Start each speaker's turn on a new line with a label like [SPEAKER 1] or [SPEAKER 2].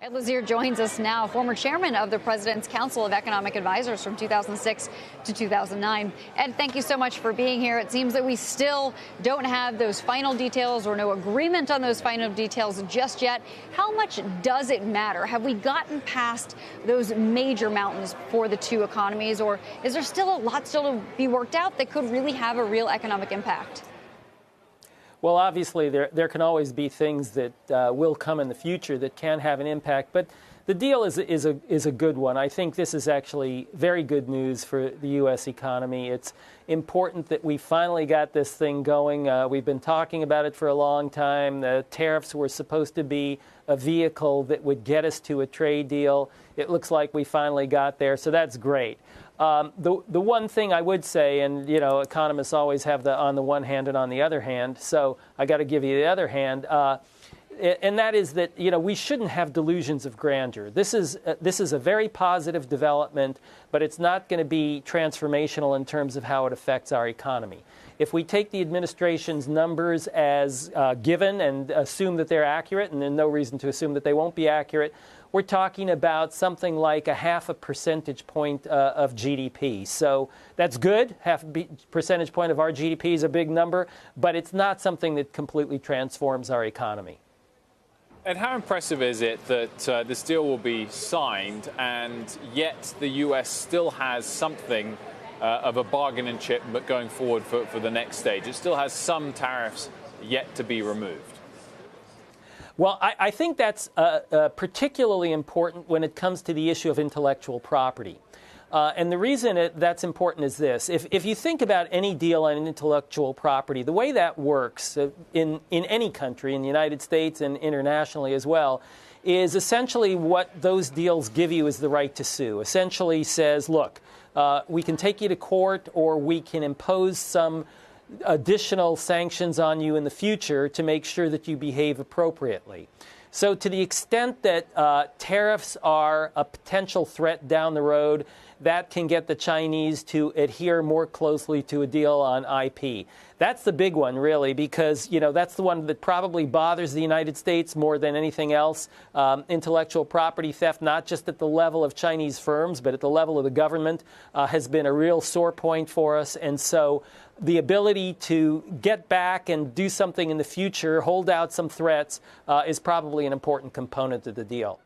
[SPEAKER 1] Ed Lazear joins us now, former chairman of the President's Council of Economic Advisors from 2006 to 2009. Ed, thank you so much for being here. It seems that we still don't have those final details or no agreement on those final details just yet. How much does it matter? Have we gotten past those major mountains for the two economies, or is there still a lot to be worked out that could really have a real economic impact?
[SPEAKER 2] Well, obviously, there can always be things that will come in the future that can have an impact. But the deal is a good one. I think this is actually very good news for the U.S. economy. It's important that we finally got this thing going. We've been talking about it for a long time. The tariffs were supposed to be a vehicle that would get us to a trade deal. It looks like we finally got there, so that's great. The one thing I would say, and economists always have the on the one hand and on the other hand, so I got to give you the other hand, and that is that we shouldn't have delusions of grandeur. This is a very positive development, but it's not going to be transformational in terms of how it affects our economy. If we take the administration's numbers as given and assume that they're accurate, and there's no reason to assume that they won't be accurate, we're talking about something like a 0.5 percentage point of GDP. So that's good. 0.5 percentage point of our GDP is a big number, but it's not something that completely transforms our economy.
[SPEAKER 3] And how impressive is it that this deal will be signed, and yet the U.S. still has something of a bargaining chip but going forward for the next stage? It still has some tariffs yet to be removed.
[SPEAKER 2] Well, I think that's particularly important when it comes to the issue of intellectual property. And the reason that's important is this. If you think about any deal on intellectual property, the way that works in any country, in the United States and internationally as well, is essentially what those deals give you is the right to sue. Essentially says, look, we can take you to court, or we can impose some additional sanctions on you in the future to make sure that you behave appropriately. So to the extent that tariffs are a potential threat down the road, that can get the Chinese to adhere more closely to a deal on IP. That's the big one, really, because, that's the one that probably bothers the United States more than anything else. Intellectual property theft, not just at the level of Chinese firms, but at the level of the government, has been a real sore point for us. And so the ability to get back and do something in the future, hold out some threats, is probably an important component of the deal.